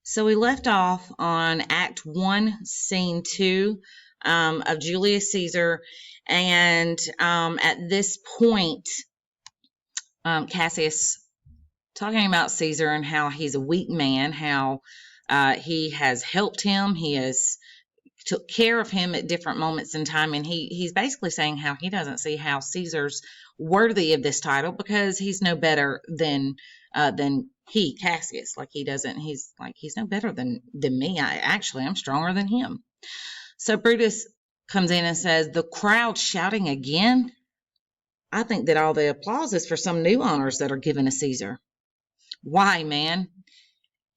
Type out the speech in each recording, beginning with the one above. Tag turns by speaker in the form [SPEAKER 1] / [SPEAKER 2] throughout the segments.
[SPEAKER 1] So we left off on Act 1, Scene 2 of Julius Caesar. And at this point, Cassius talking about Caesar and how he's a weak man, how he has helped him, he has took care of him at different moments in time, and he's basically saying how he doesn't see how Caesar's worthy of this title because he's no better than Cassius. Like he's no better than me. I'm stronger than him. So Brutus comes in and says, the crowd shouting again. I think that all the applause is for some new honors that are given to Caesar. Why, man?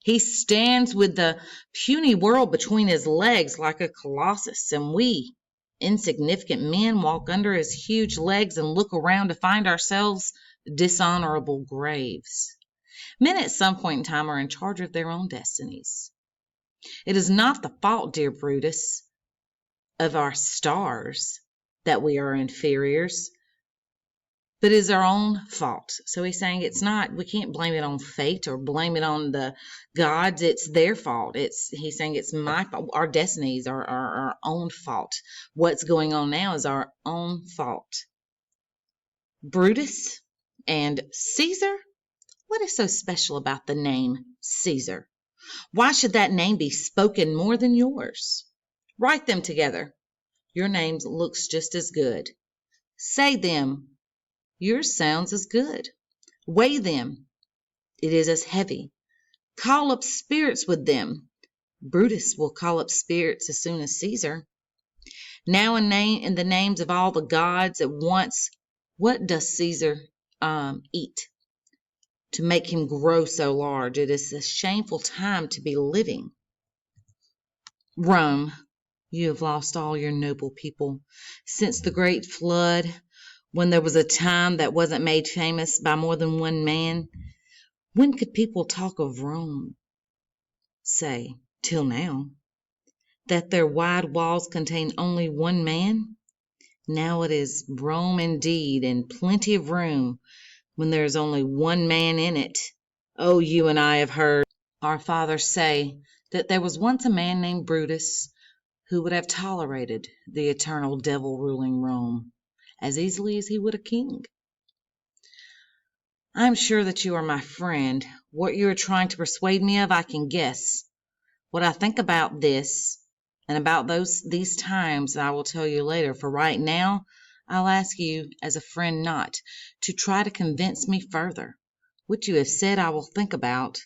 [SPEAKER 1] He stands with the puny world between his legs like a colossus, and we, insignificant men, walk under his huge legs and look around to find ourselves dishonorable graves. Men at some point in time are in charge of their own destinies. It is not the fault, dear Brutus, of our stars that we are inferiors, but is our own fault. So he's saying we can't blame it on fate or blame it on the gods. It's their fault. He's saying it's my fault. Our destinies are our own fault. What's going on now is our own fault. Brutus and Caesar? What is so special about the name Caesar? Why should that name be spoken more than yours? Write them together. Your name looks just as good. Say them. Yours sounds as good. Weigh them. It is as heavy. Call up spirits with them. Brutus will call up spirits as soon as Caesar. Now in the names of all the gods at once, what does Caesar eat to make him grow so large? It is a shameful time to be living. Rome, you have lost all your noble people. Since the great flood, when there was a time that wasn't made famous by more than one man, when could people talk of Rome? Say, till now, that their wide walls contain only one man? Now it is Rome indeed, and plenty of room, when there is only one man in it. Oh, you and I have heard our fathers say that there was once a man named Brutus who would have tolerated the eternal devil ruling Rome as easily as he would a king. I'm sure that you are my friend. What you are trying to persuade me of, I can guess. What I think about this and about these times, I will tell you later. For right now, I'll ask you as a friend not to try to convince me further. What you have said, I will think about.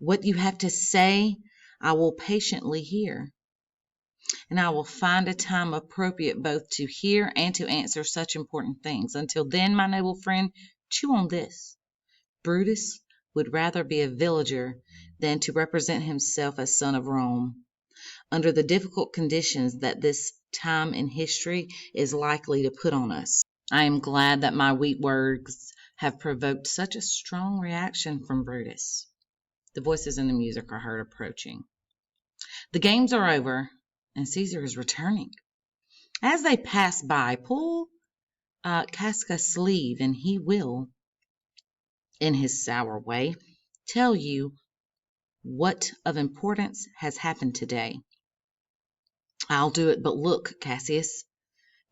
[SPEAKER 1] What you have to say, I will patiently hear. And I will find a time appropriate both to hear and to answer such important things. Until then, my noble friend, chew on this. Brutus would rather be a villager than to represent himself as son of Rome, under the difficult conditions that this time in history is likely to put on us. I am glad that my weak words have provoked such a strong reaction from Brutus. The voices and the music are heard approaching. The games are over, and Caesar is returning. As they pass by, pull Casca's sleeve, and he will, in his sour way, tell you what of importance has happened today. I'll do it, but look, Cassius.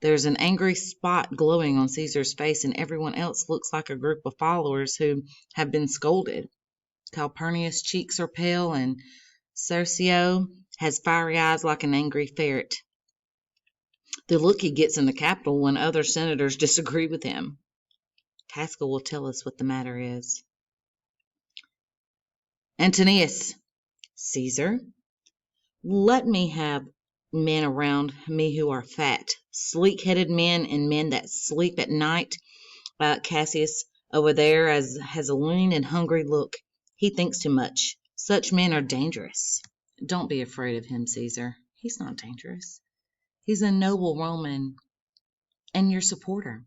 [SPEAKER 1] There's an angry spot glowing on Caesar's face, and everyone else looks like a group of followers who have been scolded. Calpurnius' cheeks are pale, and Cercio has fiery eyes like an angry ferret. The look he gets in the Capitol when other senators disagree with him. Casca will tell us what the matter is. Antonius, Caesar, let me have men around me who are fat, sleek-headed men and men that sleep at night. Cassius over there has a lean and hungry look. He thinks too much. Such men are dangerous. Don't be afraid of him, Caesar. He's not dangerous. He's a noble Roman and your supporter.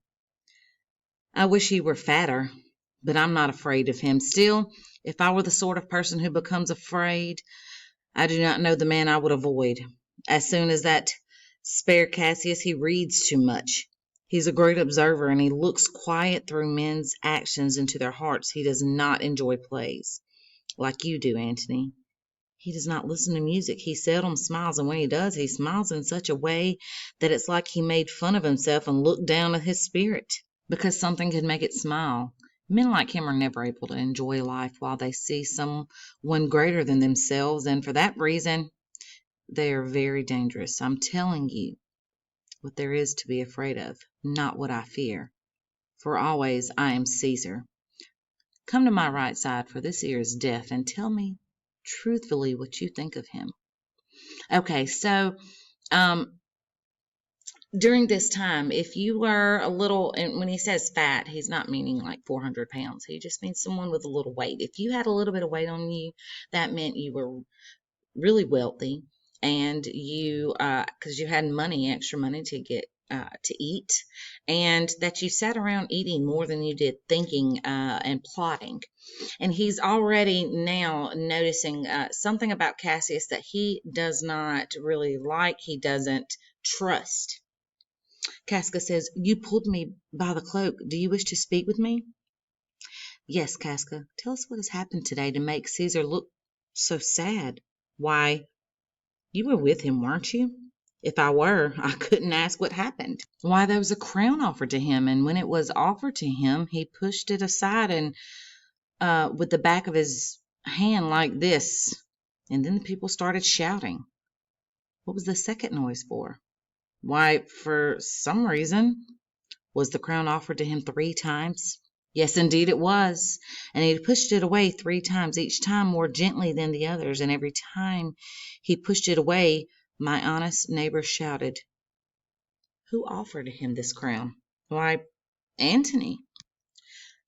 [SPEAKER 1] I wish he were fatter, but I'm not afraid of him. Still, if I were the sort of person who becomes afraid, I do not know the man I would avoid. As soon as that spare Cassius, he reads too much. He's a great observer, and he looks quiet through men's actions into their hearts. He does not enjoy plays like you do, Antony. He does not listen to music. He seldom smiles, and when he does, he smiles in such a way that it's like he made fun of himself and looked down at his spirit because something could make it smile. Men like him are never able to enjoy life while they see someone greater than themselves, and for that reason, they are very dangerous. I'm telling you what there is to be afraid of, not what I fear. For always I am Caesar. Come to my right side, for this ear is deaf, and tell me truthfully what you think of him. Okay, so um, during this time, if you were a little, and when he says fat, he's not meaning like 400 pounds. He just means someone with a little weight. If you had a little bit of weight on you, that meant you were really wealthy, and you, because you had money, extra money to get to eat, and that you sat around eating more than you did thinking and plotting. And he's already now noticing something about Cassius that he does not really like, he doesn't trust. Casca says, "You pulled me by the cloak. Do you wish to speak with me?" "Yes, Casca. Tell us what has happened today to make Caesar look so sad." "Why, you were with him, weren't you?" "If I were, I couldn't ask what happened." "Why, there was a crown offered to him, and when it was offered to him, he pushed it aside and with the back of his hand like this, and then the people started shouting." "What was the second noise for?" "Why, for some reason." "Was the crown offered to him 3 times?" "Yes, indeed it was, and he pushed it away 3 times, each time more gently than the others, and every time he pushed it away, my honest neighbor shouted." "Who offered him this crown?" "Why, Antony."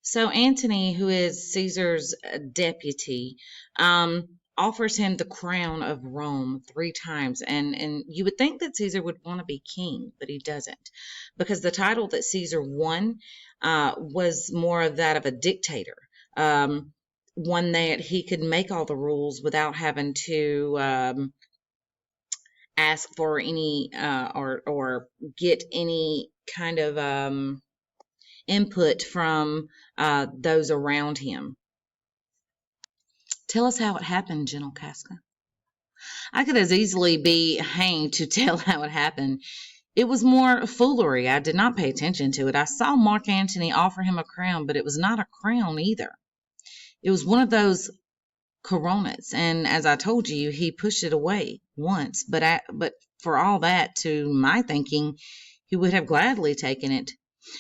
[SPEAKER 1] So Antony, who is Caesar's deputy, offers him the crown of Rome 3 times. And you would think that Caesar would want to be king, but he doesn't. Because the title that Caesar won was more of that of a dictator. One that he could make all the rules without having to ask for any or get any kind of input from those around him. "Tell us how it happened, gentle Casca." "I could as easily be hanged to tell how it happened. It was more foolery. I did not pay attention to it. I saw Mark Antony offer him a crown, but it was not a crown either. It was one of those coronets, and as I told you, he pushed it away once, but for all that, to my thinking, he would have gladly taken it.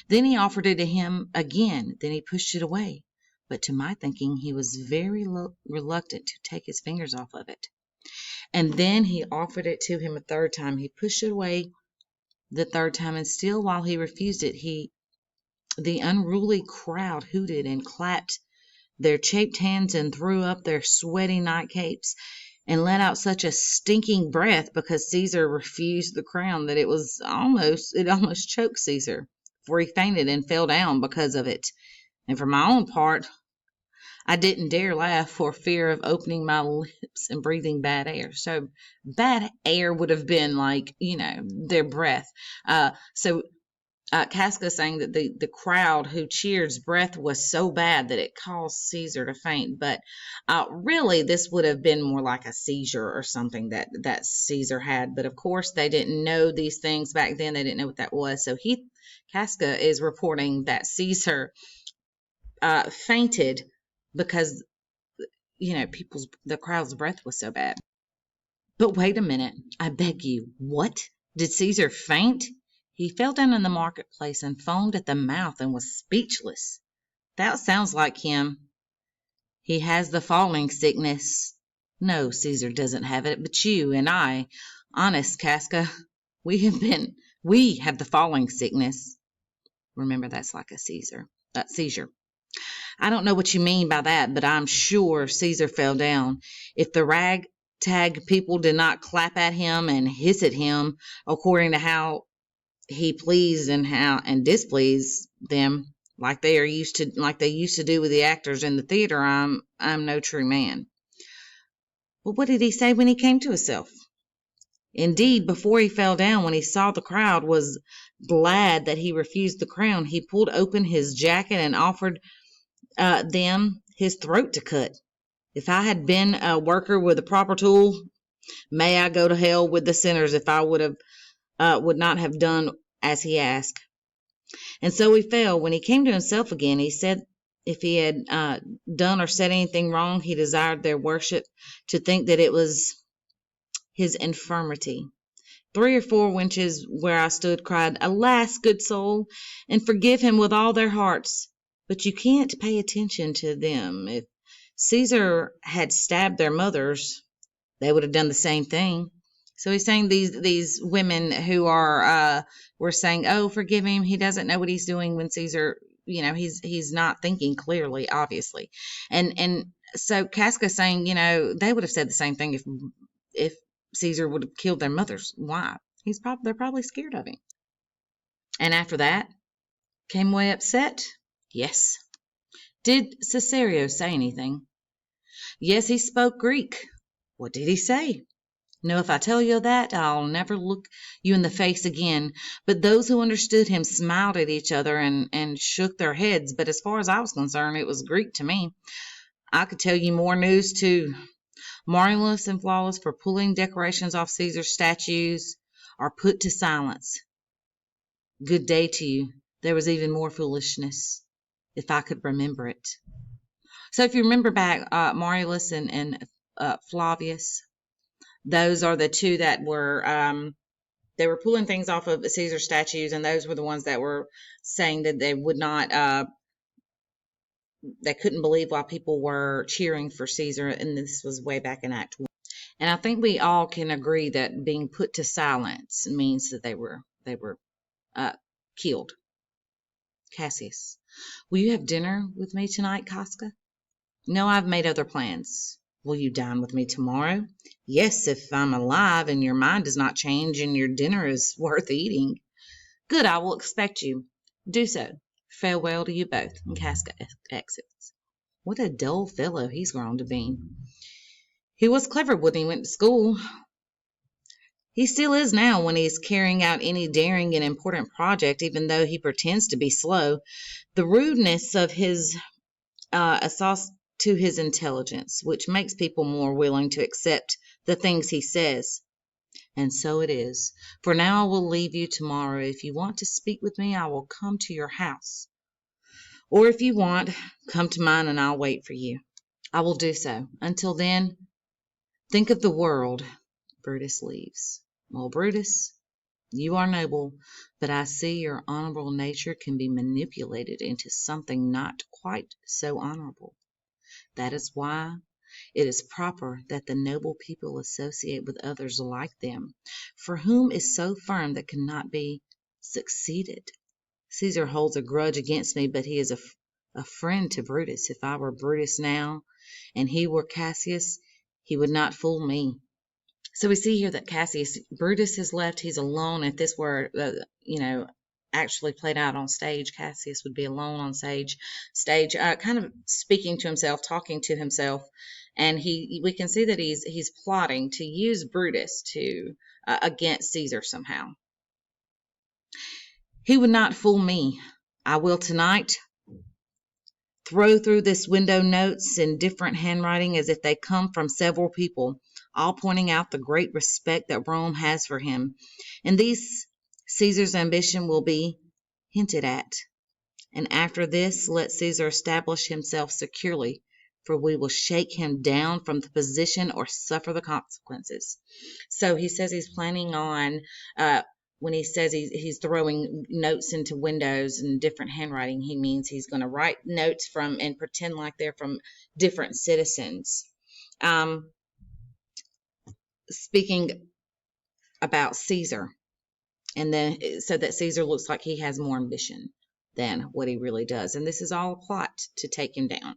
[SPEAKER 1] Then he offered it to him again, then he pushed it away, but to my thinking, he was very reluctant to take his fingers off of it. And then he offered it to him a 3rd time. He pushed it away the 3rd time, and still while he refused it, the unruly crowd hooted and clapped their chafed hands and threw up their sweaty nightcapes and let out such a stinking breath because Caesar refused the crown that it almost choked Caesar, for he fainted and fell down because of it. And for my own part, I didn't dare laugh for fear of opening my lips and breathing bad air. So bad air would have been like, their breath. Casca saying that the crowd who cheered's breath was so bad that it caused Caesar to faint. But really, this would have been more like a seizure or something that Caesar had. But of course, they didn't know these things back then. They didn't know what that was. So Casca is reporting that Caesar fainted because the crowd's breath was so bad. But wait a minute, I beg you, what? Did Caesar faint? He fell down in the marketplace and foamed at the mouth and was speechless. That sounds like him. He has the falling sickness. No, Caesar doesn't have it, but you and I, honest Casca, we have the falling sickness. Remember, that's like a seizure. I don't know what you mean by that, but I'm sure Caesar fell down. If the ragtag people did not clap at him and hiss at him according to how he pleased and displeased them, like they used to do with the actors in the theater, I'm no true man. But what did he say when he came to himself? Indeed, before he fell down, when he saw the crowd was glad that he refused the crown, he pulled open his jacket and offered them his throat to cut. If I had been a worker with a proper tool, may I go to hell with the sinners if I would not have done as he asked. And so he fell. When he came to himself again, he said if he had done or said anything wrong, he desired their worship to think that it was his infirmity. 3 or 4 wenches where I stood cried, Alas, good soul, and forgive him with all their hearts. But you can't pay attention to them. If Caesar had stabbed their mothers, they would have done the same thing. So he's saying these women who were saying, "Oh, forgive him. He doesn't know what he's doing." When Caesar, he's not thinking clearly, obviously, and so Casca's saying, they would have said the same thing if Caesar would have killed their mothers. Why? They're probably scared of him. And after that, came away upset. Yes. Did Cesario say anything? Yes, he spoke Greek. What did he say? No, if I tell you that, I'll never look you in the face again. But those who understood him smiled at each other and shook their heads. But as far as I was concerned, it was Greek to me. I could tell you more news, too. Marullus and Flawless, for pulling decorations off Caesar's statues, are put to silence. Good day to you. There was even more foolishness, if I could remember it. So if you remember back, Marullus and Flavius, those are the two that were they were pulling things off of Caesar statues, and those were the ones that were saying that they would not they couldn't believe why people were cheering for Caesar, and this was way back in Act 1. And I think we all can agree that being put to silence means that they were killed. Cassius, will you have dinner with me tonight, Casca? No, I've made other plans. Will you dine with me tomorrow? Yes, if I'm alive and your mind does not change and your dinner is worth eating. Good, I will expect you. Do so. Farewell to you both. And Casca exits. What a dull fellow he's grown to be. He was clever when he went to school. He still is now when he's carrying out any daring and important project, even though he pretends to be slow. The rudeness of his assault to his intelligence, which makes people more willing to accept the things he says. And so it is. For now I will leave you tomorrow. If you want to speak with me, I will come to your house. Or if you want, come to mine and I'll wait for you. I will do so. Until then, think of the world. Brutus leaves. Well, Brutus, you are noble, but I see your honorable nature can be manipulated into something not quite so honorable. That is why it is proper that the noble people associate with others like them, for whom is so firm that cannot be succeeded. Caesar holds a grudge against me, but he is a friend to Brutus. If I were Brutus now, and he were Cassius, he would not fool me. So we see here that Brutus has left. He's alone. If this were, actually played out on stage, Cassius would be alone on stage, kind of speaking to himself, talking to himself, and we can see that he's plotting to use Brutus to against Caesar somehow. He would not fool me. I will tonight throw through this window notes in different handwriting as if they come from several people, all pointing out the great respect that Rome has for him. And these Caesar's ambition will be hinted at. And after this, let Caesar establish himself securely, for we will shake him down from the position or suffer the consequences. So he says he's planning on, when he says he's throwing notes into windows in different handwriting, he means he's going to write notes from and pretend like they're from different citizens. Speaking about Caesar, and then so that Caesar looks like he has more ambition than what he really does. And this is all a plot to take him down.